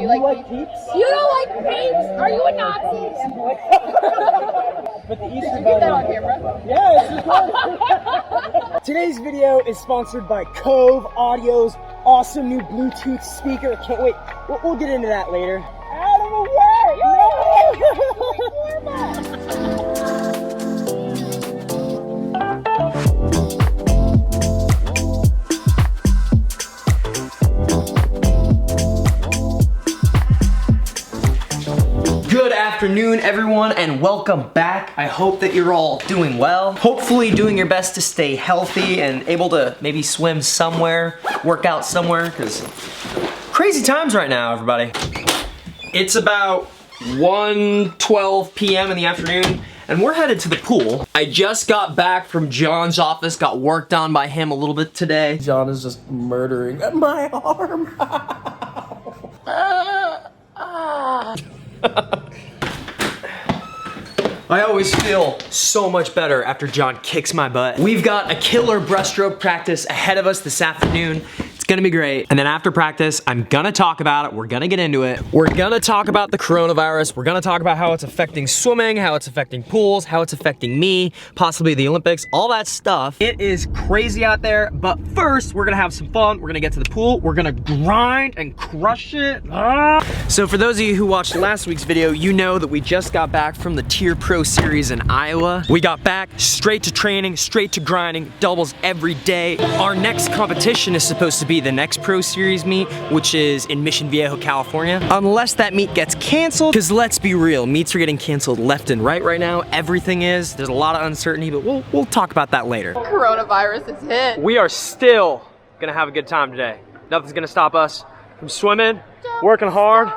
you like peeps? You don't like peeps? Are you a Nazi? But the Easter Did you get that on camera? Yes, you got it. Today's video is sponsored by Cove Audio's awesome new Bluetooth speaker. Can't wait. We'll get into that later. Out of the way! Good afternoon, everyone, and welcome back. I hope that you're all doing well. Hopefully doing your best to stay healthy and able to maybe swim somewhere, work out somewhere, because crazy times right now, everybody. It's about 1:12 p.m. in the afternoon, and we're headed to the pool. I just got back from John's office, got work done by him a little bit today. John is just murdering my arm. I always feel so much better after John kicks my butt. We've got a killer breaststroke practice ahead of us this afternoon. It's gonna be great. And then after practice, I'm gonna talk about it. We're gonna get into it. We're gonna talk about the coronavirus. We're gonna talk about how it's affecting swimming, how it's affecting pools, how it's affecting me, possibly the Olympics, all that stuff. It is crazy out there, but first, we're gonna have some fun. We're gonna get to the pool. We're gonna grind and crush it. So for those of you who watched last week's video, you know that we just got back from the Tier Pro Series in Iowa. We got back straight to training, straight to grinding, doubles every day. Our next competition is supposed to be the next Pro Series meet, which is in Mission Viejo, California. Unless that meet gets canceled, because let's be real, meets are getting canceled left and right now. Everything is. There's a lot of uncertainty, but we'll talk about that later. Coronavirus is hit. We are still gonna have a good time today. Nothing's gonna stop us from swimming, working hard,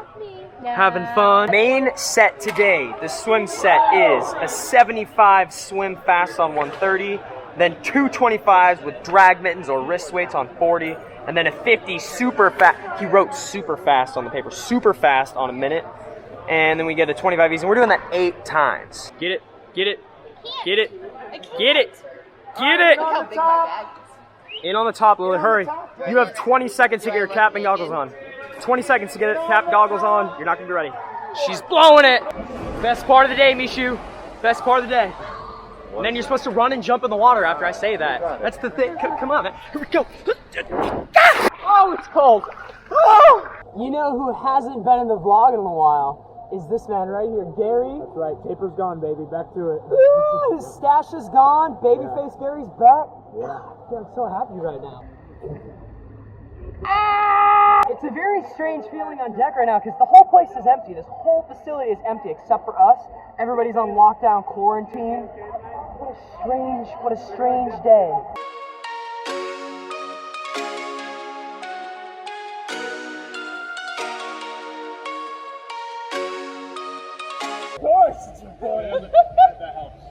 having fun. Main set today, the swim set is a 75 swim fast on 130, then 2 25s with drag mittens or wrist weights on 40, and then a 50 super fast. He wrote super fast on the paper, super fast on a minute, and then we get a 25 easy. And we're doing that 8 times. Get it, get it, get it, get it, get it. Look how big my bag is. In on the top, Lily, hurry. You have 20 seconds to get your cap and goggles on. 20 seconds to get it, cap, goggles on. You're not gonna be ready. She's blowing it. Best part of the day, Mishu. Best part of the day. And then you're supposed to run and jump in the water after I say that. That's the thing. Come on, man. Here we go. Oh, it's cold. Oh! You know who hasn't been in the vlog in a while is this man right here, Gary. That's right, taper's gone, baby. Back to it. Woo, his stash is gone. Babyface Gary's back. Yeah. I'm so happy right now. It's a very strange feeling on deck right now because the whole place is empty. This whole facility is empty except for us. Everybody's on lockdown quarantine. What a strange day. Of course, it's important. That helps.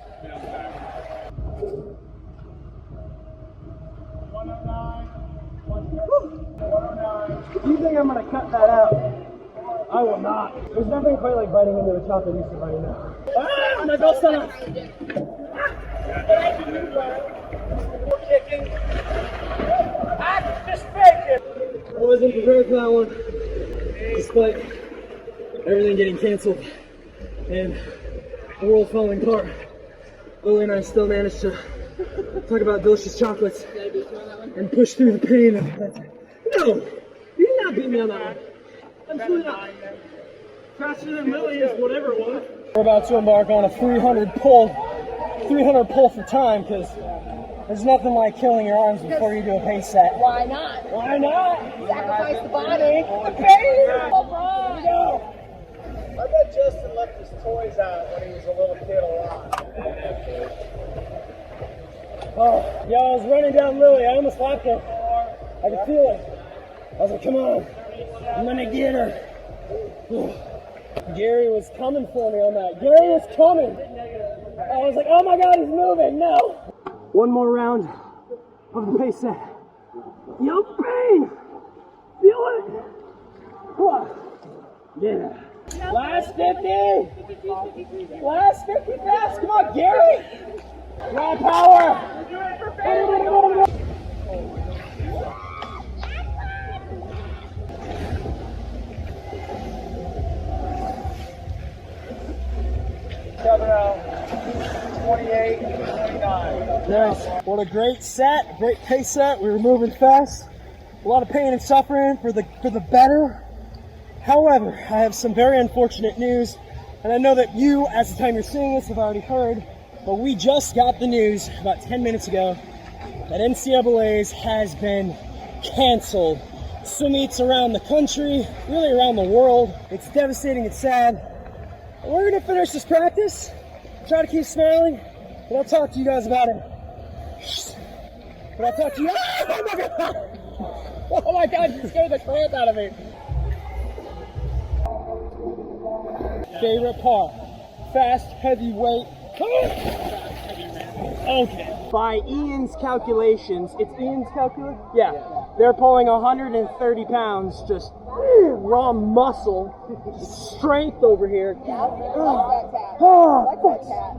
109. 109. You think I'm gonna cut that out? I will not. There's nothing quite like biting into a chocolate Easter bunny now. Ah, my bell's done. We're kicking. I'm just faking. I wasn't prepared for that one. Despite everything getting canceled and the world falling apart, Lily and I still managed to talk about delicious chocolates and push through the pain. No! You did not beat me on that one. Absolutely not. Faster than Lily is whatever it was. We're about to embark on a 300 pull for time because there's nothing like killing your arms before you do a pace set. Why not? Why not? Sacrifice the body. The pain. Here we go. I bet Justin left his toys out when he was a little kid alive. Oh, yeah, I was running down Lily. I almost lapped her. I could feel it. I was like, come on. I'm gonna get her. Gary was coming for me on that. Gary was coming. I was like, oh my God, he's moving. No. One more round of the pace set. Yo, pain. Feel it. Come on. Yeah. Last 50. Last 50 fast. Come on, Gary. Raw power. 28, 29. Nice. What a great set, great pace set. We were moving fast. A lot of pain and suffering for the better. However, I have some very unfortunate news, and I know that you, as the time you're seeing this, have already heard, but we just got the news about 10 minutes ago that NCAA's has been canceled. Swim meets around the country, really around the world. It's devastating, it's sad. But we're gonna finish this practice, try to keep smiling, and I'll talk to you guys about it. But I'll talk to you. Oh my god! Oh my god, you scared the crap out of me. Favorite part, fast, heavy weight. Okay. By Ian's calculations, it's Ian's calculation? Yeah. They're pulling 130 pounds, just raw muscle, strength over here.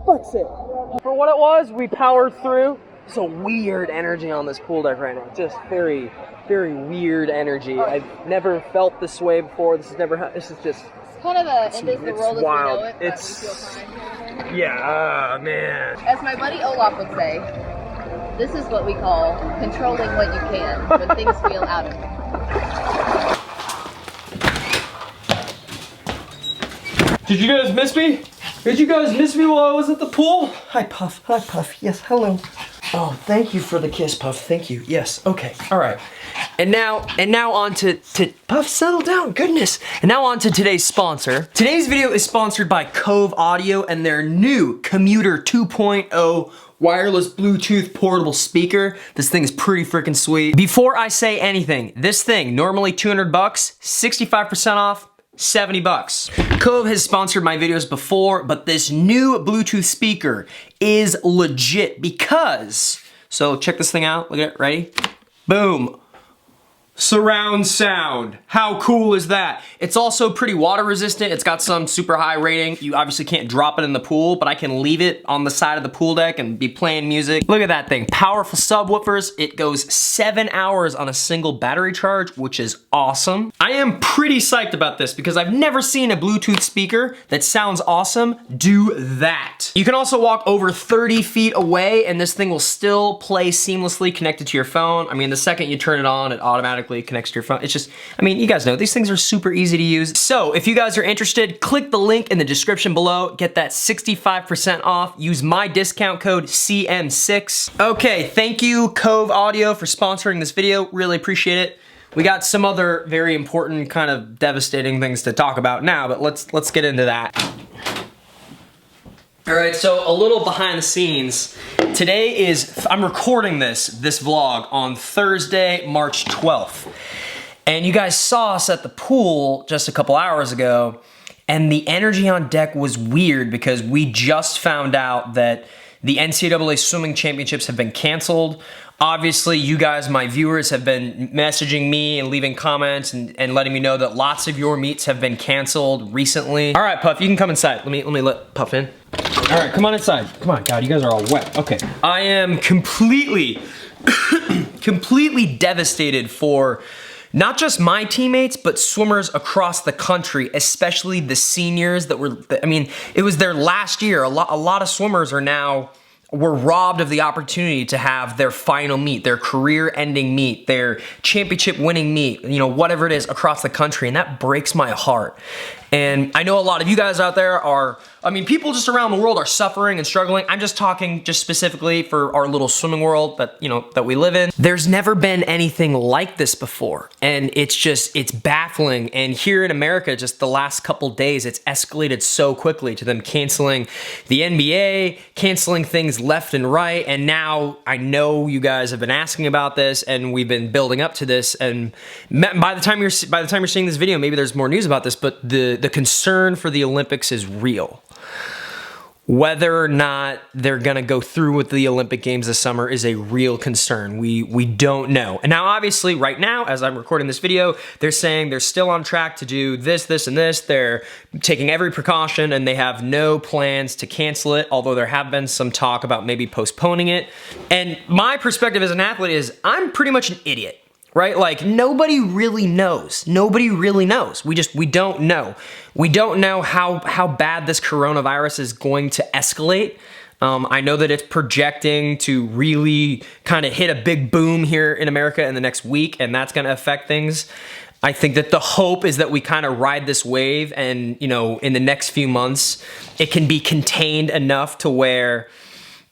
Fuck's it. For what it was, we powered through. It's a weird energy on this pool deck right now. Just very, very weird energy. I've never felt this way before. This is just... It's kind of a, it is the world as we know it, but It's, we feel fine. yeah, man. As my buddy Olaf would say, this is what we call controlling what you can when things feel out of control. Did you guys miss me? Did you guys miss me while I was at the pool? Hi, Puff. Hi, Puff. Yes, hello. Oh, thank you for the kiss, Puff. Thank you. Yes, okay. All right. And now on to Puff, settle down, goodness. And now on to today's sponsor. Today's video is sponsored by Cove Audio and their new Commuter 2.0 wireless Bluetooth portable speaker. This thing is pretty freaking sweet. Before I say anything, this thing, normally 200 bucks, 65% off, 70 bucks. Cove has sponsored my videos before, but this new Bluetooth speaker is legit because, so check this thing out, look at it, ready? Boom. Surround sound. How cool is that? It's also pretty water resistant. It's got some super high rating. You obviously can't drop it in the pool, but I can leave it on the side of the pool deck and be playing music. Look at that thing, powerful subwoofers. It goes 7 hours on a single battery charge, which is awesome. I am pretty psyched about this because I've never seen a Bluetooth speaker that sounds awesome do that. You can also walk over 30 feet away and this thing will still play seamlessly connected to your phone. I mean, the second you turn it on, it automatically connects to your phone. It's just, I mean, you guys know, these things are super easy to use. So if you guys are interested, click the link in the description below, get that 65% off, use my discount code CM6. Okay, thank you Cove Audio for sponsoring this video, really appreciate it. We got some other very important kind of devastating things to talk about now, but let's get into that. All right, so a little behind the scenes. Today is, I'm recording this vlog on Thursday, March 12th. And you guys saw us at the pool just a couple hours ago, and the energy on deck was weird because we just found out that the NCAA swimming championships have been canceled. Obviously, you guys, my viewers, have been messaging me and leaving comments and letting me know that lots of your meets have been canceled recently. All right, Puff, you can come inside. Let me let Puff in. All right, come on inside. Come on, God, you guys are all wet. Okay. I am completely devastated for not just my teammates, but swimmers across the country, especially the seniors that were, I mean, it was their last year. A lot of swimmers were robbed of the opportunity to have their final meet, their career-ending meet, their championship-winning meet, you know, whatever it is across the country, and that breaks my heart. And I know a lot of you guys out there are, I mean, people just around the world are suffering and struggling. I'm just talking just specifically for our little swimming world that, you know, that we live in. There's never been anything like this before. And it's baffling. And here in America, just the last couple days, it's escalated so quickly to them canceling the NBA, canceling things left and right. And now I know you guys have been asking about this and we've been building up to this. And by the time you're seeing this video, maybe there's more news about this, but the concern for the Olympics is real. Whether or not they're gonna go through with the Olympic Games this summer is a real concern. We don't know. And now obviously right now, as I'm recording this video, they're saying they're still on track to do this, this, and this. They're taking every precaution and they have no plans to cancel it, although there have been some talk about maybe postponing it. And my perspective as an athlete is I'm pretty much an idiot. Right? Like nobody really knows. Nobody really knows. We don't know. We don't know how bad this coronavirus is going to escalate. I know that it's projecting to really kind of hit a big boom here in America in the next week, and that's going to affect things. I think that the hope is that we kind of ride this wave and, you know, in the next few months, it can be contained enough to where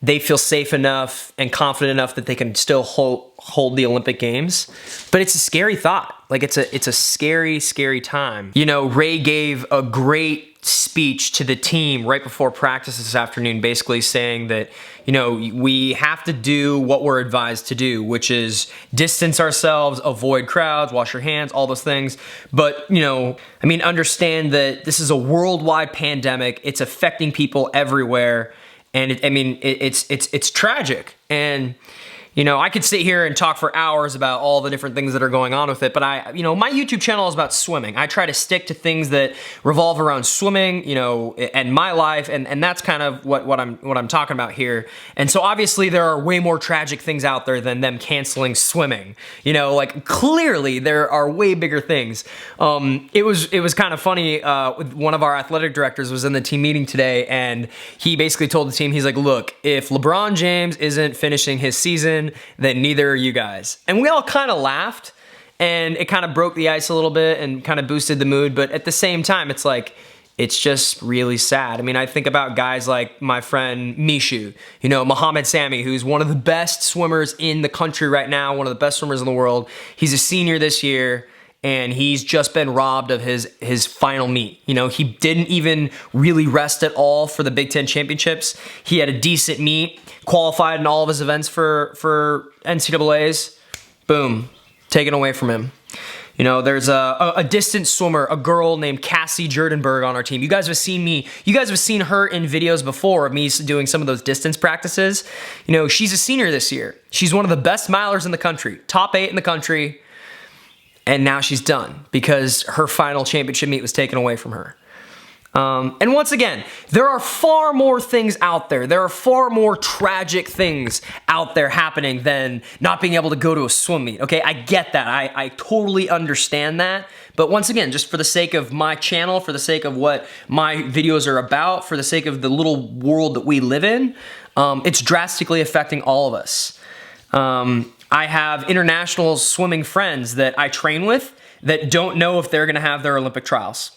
they feel safe enough and confident enough that they can still hold the Olympic Games. But it's a scary thought. Like, it's a scary, scary time. You know, Ray gave a great speech to the team right before practice this afternoon, basically saying that, you know, we have to do what we're advised to do, which is distance ourselves, avoid crowds, wash your hands, all those things. But, you know, I mean, understand that this is a worldwide pandemic. It's affecting people everywhere. And it's tragic. And, you know, I could sit here and talk for hours about all the different things that are going on with it, but you know, my YouTube channel is about swimming. I try to stick to things that revolve around swimming, you know, and my life, and that's kind of what I'm talking about here. And so obviously there are way more tragic things out there than them canceling swimming. You know, like, clearly there are way bigger things. It was kind of funny. One of our athletic directors was in the team meeting today, and he basically told the team, he's like, look, if LeBron James isn't finishing his season, then neither are you guys. And we all kind of laughed, and it kind of broke the ice a little bit and kind of boosted the mood. But at the same time, it's like, it's just really sad. I mean, I think about guys like my friend Mishu, you know, Muhammad Sami, who's one of the best swimmers in the country right now, one of the best swimmers in the world. He's a senior this year, and he's just been robbed of his final meet. You know, he didn't even really rest at all for the Big Ten Championships. He had a decent meet, qualified in all of his events for NCAAs. Boom, taken away from him. You know, there's a distance swimmer, a girl named Cassie Jurdenberg on our team. You guys have seen her in videos before of me doing some of those distance practices. You know, she's a senior this year. She's one of the best milers in the country, top 8 in the country. And now she's done because her final championship meet was taken away from her. And once again, there are far more things out there. There are far more tragic things out there happening than not being able to go to a swim meet. Okay, I get that. I totally understand that. But once again, just for the sake of my channel, for the sake of what my videos are about, for the sake of the little world that we live in, it's drastically affecting all of us. I have international swimming friends that I train with that don't know if they're gonna have their Olympic trials.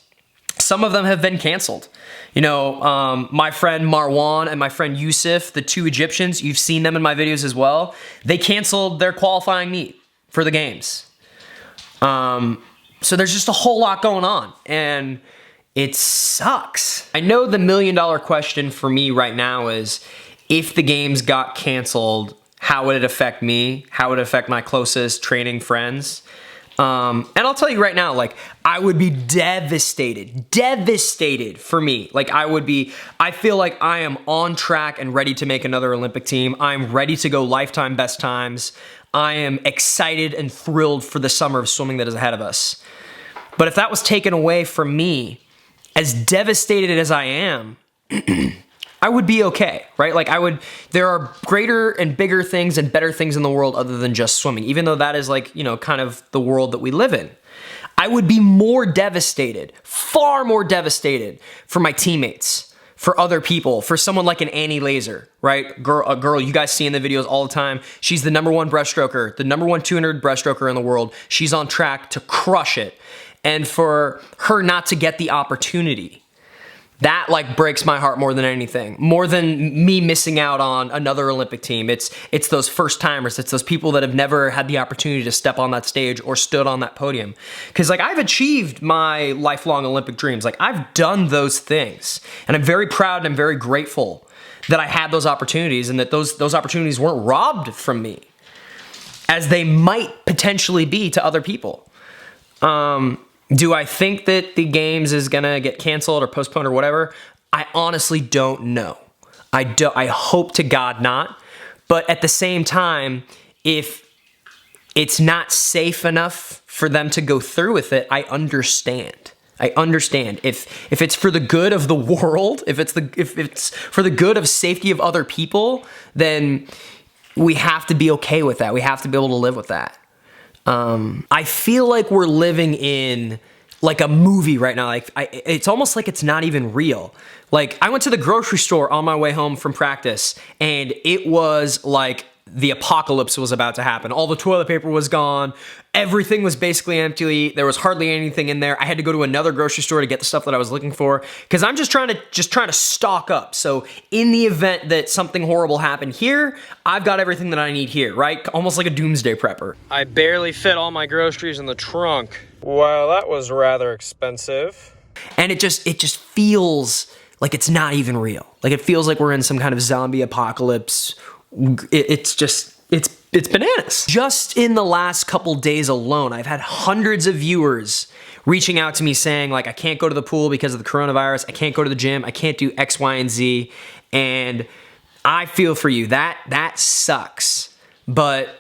Some of them have been canceled. You know, my friend Marwan and my friend Yusuf, the 2 Egyptians, you've seen them in my videos as well. They canceled their qualifying meet for the games. So there's just a whole lot going on, and it sucks. I know the $1 million question for me right now is, if the games got canceled, how would it affect me? How would it affect my closest training friends? And I'll tell you right now, like, I would be devastated for me. Like, I feel like I am on track and ready to make another Olympic team. I'm ready to go lifetime best times. I am excited and thrilled for the summer of swimming that is ahead of us. But if that was taken away from me, as devastated as I am, I would be okay, right? Like, there are greater and bigger things and better things in the world other than just swimming, even though that is, like, you know, kind of the world that we live in. I would be more devastated, far more devastated for my teammates, for other people, for someone like an Annie Laser, right? A girl you guys see in the videos all the time. She's the #1 breaststroker, the #1 200 breaststroker in the world. She's on track to crush it. And for her not to get the opportunity, that, like, breaks my heart more than anything. More than me missing out on another Olympic team. It's those first timers. It's those people that have never had the opportunity to step on that stage or stood on that podium. Because, like, I've achieved my lifelong Olympic dreams. Like, I've done those things. And I'm very proud and I'm very grateful that I had those opportunities and that those opportunities weren't robbed from me, as they might potentially be to other people. Do I think that the games is gonna get canceled or postponed or whatever? I honestly don't know. I hope to God not. But at the same time, if it's not safe enough for them to go through with it, I understand. I understand. If it's for the good of the world, if it's for the good of safety of other people, then we have to be okay with that. We have to be able to live with that. I feel like we're living in like a movie right now. Like it's almost like it's not even real. Like I went to the grocery store on my way home from practice and it was like the apocalypse was about to happen. All the toilet paper was gone. Everything was basically empty. There was hardly anything in there. I had to go to another grocery store to get the stuff that I was looking for because I'm just trying to stock up. So in the event that something horrible happened here, I've got everything that I need here, right? Almost like a doomsday prepper. I barely fit all my groceries in the trunk. Well, that was rather expensive. And it just feels like it's not even real. Like it feels like we're in some kind of zombie apocalypse. It's bananas. Just in the last couple days alone, I've had hundreds of viewers reaching out to me saying like, I can't go to the pool because of the coronavirus. I can't go to the gym. I can't do X, Y, and Z. And I feel for you. That sucks. But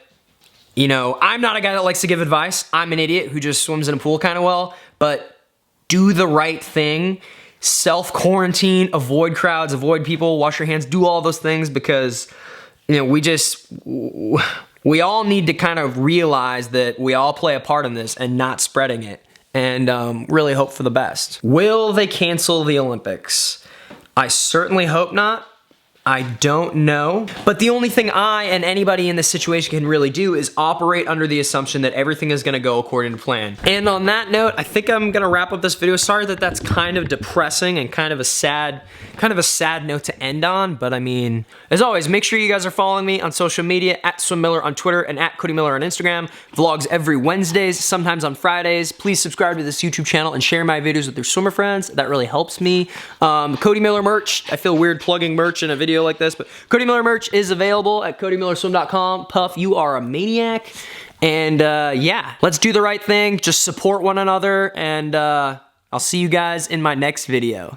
you know, I'm not a guy that likes to give advice. I'm an idiot who just swims in a pool kind of well. But do the right thing. Self-quarantine, avoid crowds, avoid people, wash your hands, do all those things because you know, we all need to kind of realize that we all play a part in this and not spreading it and really hope for the best. Will they cancel the Olympics? I certainly hope not. I don't know. But the only thing I and anybody in this situation can really do is operate under the assumption that everything is gonna go according to plan. And on that note, I think I'm gonna wrap up this video. Sorry that that's kind of depressing and kind of a sad note to end on, but I mean, as always, make sure you guys are following me on social media, at SwimMiller on Twitter and at Cody Miller on Instagram. Vlogs every Wednesdays, sometimes on Fridays. Please subscribe to this YouTube channel and share my videos with your swimmer friends. That really helps me. Cody Miller merch. I feel weird plugging merch in a video like this, but Cody Miller merch is available at CodyMillerSwim.com. Puff, you are a maniac. And yeah, let's do the right thing. Just support one another, and I'll see you guys in my next video.